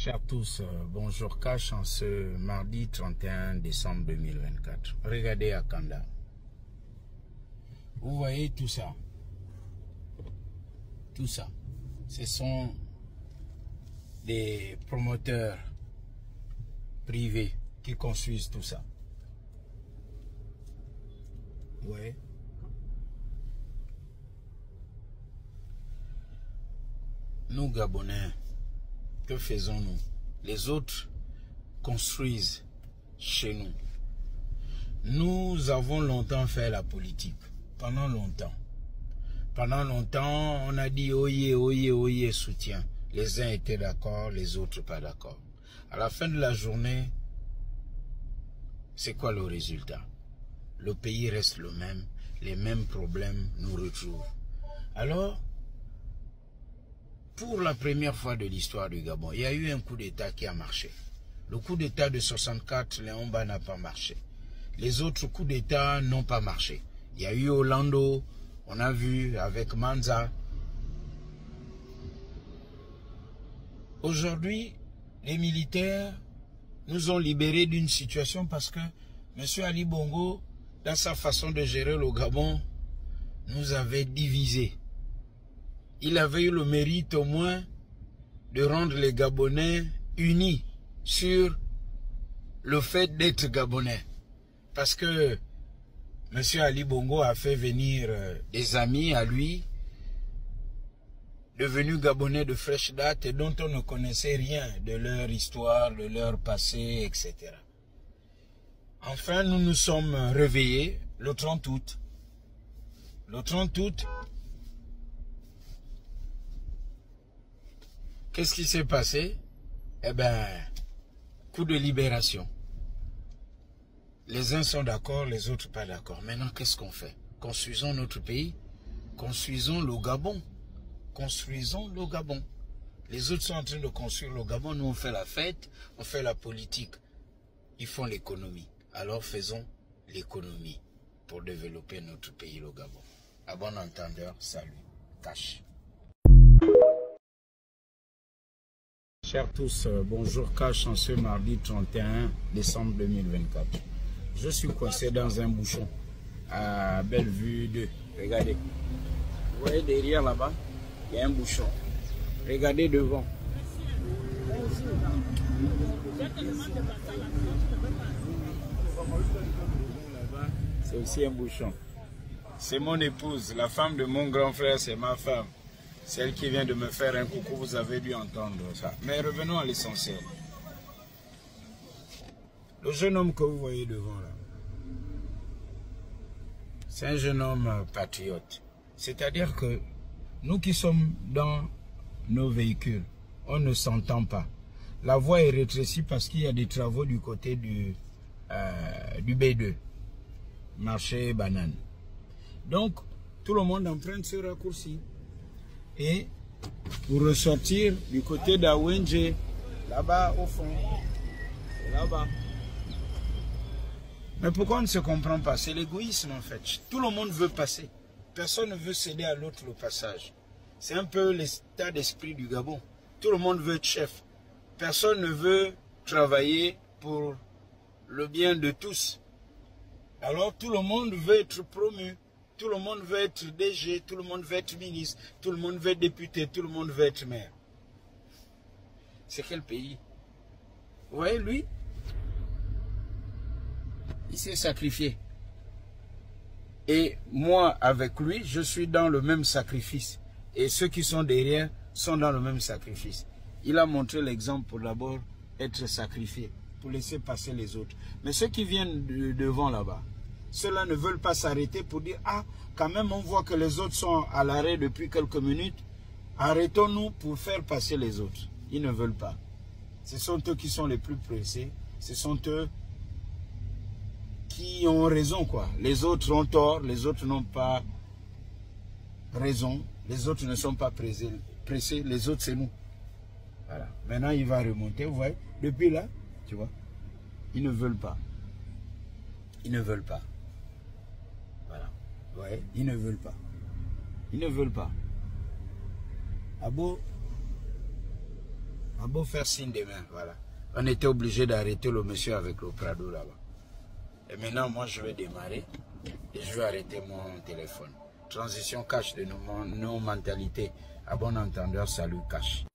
Chers tous, bonjour Cash en ce mardi 31 décembre 2024. Regardez Akanda. Vous voyez tout ça. Tout ça. Ce sont des promoteurs privés qui construisent tout ça. Vous voyez? Nous Gabonais, que faisons-nous? Les autres construisent chez nous. Nous avons longtemps fait la politique. Pendant longtemps. Pendant longtemps, on a dit oyez, oyez, oyez, soutien. Les uns étaient d'accord, les autres pas d'accord. À la fin de la journée, c'est quoi le résultat? Le pays reste le même, les mêmes problèmes nous retrouvent. Alors, pour la première fois de l'histoire du Gabon, il y a eu un coup d'État qui a marché. Le coup d'État de 64, Léomba n'a pas marché. Les autres coups d'État n'ont pas marché. Il y a eu Orlando, on a vu avec Manza. Aujourd'hui, les militaires nous ont libérés d'une situation parce que M. Ali Bongo, dans sa façon de gérer le Gabon, nous avait divisés. Il avait eu le mérite au moins de rendre les Gabonais unis sur le fait d'être Gabonais. Parce que M. Ali Bongo a fait venir des amis à lui, devenus Gabonais de fraîche date et dont on ne connaissait rien de leur histoire, de leur passé, etc. Enfin, nous nous sommes réveillés le 30 août. Le 30 août, qu'est-ce qui s'est passé? Eh bien, coup de libération. Les uns sont d'accord, les autres pas d'accord. Maintenant, qu'est-ce qu'on fait? Construisons notre pays, construisons le Gabon. Construisons le Gabon. Les autres sont en train de construire le Gabon, nous on fait la fête, on fait la politique. Ils font l'économie. Alors faisons l'économie pour développer notre pays, le Gabon. À bon entendeur, salut. Cash. Chers tous, bonjour Cash en ce mardi 31 décembre 2024. Je suis coincé dans un bouchon à Bellevue 2. Regardez. Vous voyez derrière là-bas, il y a un bouchon. Regardez devant. C'est aussi un bouchon. C'est mon épouse, la femme de mon grand frère, c'est ma femme. Celle qui vient de me faire un coucou, vous avez dû entendre ça. Mais revenons à l'essentiel. Le jeune homme que vous voyez devant là, c'est un jeune homme patriote. C'est-à-dire que nous qui sommes dans nos véhicules, on ne s'entend pas. La voie est rétrécie parce qu'il y a des travaux du côté du B2, marché banane. Donc, tout le monde emprunte ce raccourci. Et pour ressortir du côté d'Awenje, là-bas au fond, là-bas. Mais pourquoi on ne se comprend pas? C'est l'égoïsme en fait. Tout le monde veut passer. Personne ne veut céder à l'autre le passage. C'est un peu l'état d'esprit du Gabon. Tout le monde veut être chef. Personne ne veut travailler pour le bien de tous. Alors tout le monde veut être promu. Tout le monde veut être DG, tout le monde veut être ministre, tout le monde veut être député, tout le monde veut être maire. C'est quel pays? Vous voyez, lui, il s'est sacrifié. Et moi, avec lui, je suis dans le même sacrifice. Et ceux qui sont derrière sont dans le même sacrifice. Il a montré l'exemple pour d'abord être sacrifié, pour laisser passer les autres. Mais ceux qui viennent devant là-bas, ceux-là ne veulent pas s'arrêter pour dire « Ah, quand même, on voit que les autres sont à l'arrêt depuis quelques minutes. Arrêtons-nous pour faire passer les autres. » Ils ne veulent pas. Ce sont eux qui sont les plus pressés. Ce sont eux qui ont raison, quoi. Les autres ont tort, les autres n'ont pas raison. Les autres ne sont pas pressés. Les autres, c'est nous. Voilà. Maintenant, il va remonter, vous voyez. Depuis là, tu vois, ils ne veulent pas. Ils ne veulent pas. Voilà. Ouais, ils ne veulent pas. Ils ne veulent pas. Ah bon? On va beau faire signe de main, voilà. On était obligé d'arrêter le monsieur avec le Prado là-bas. Et maintenant, moi, je vais démarrer et je vais arrêter mon téléphone. Transition cash de nos mentalités. À bon entendeur, salut cash.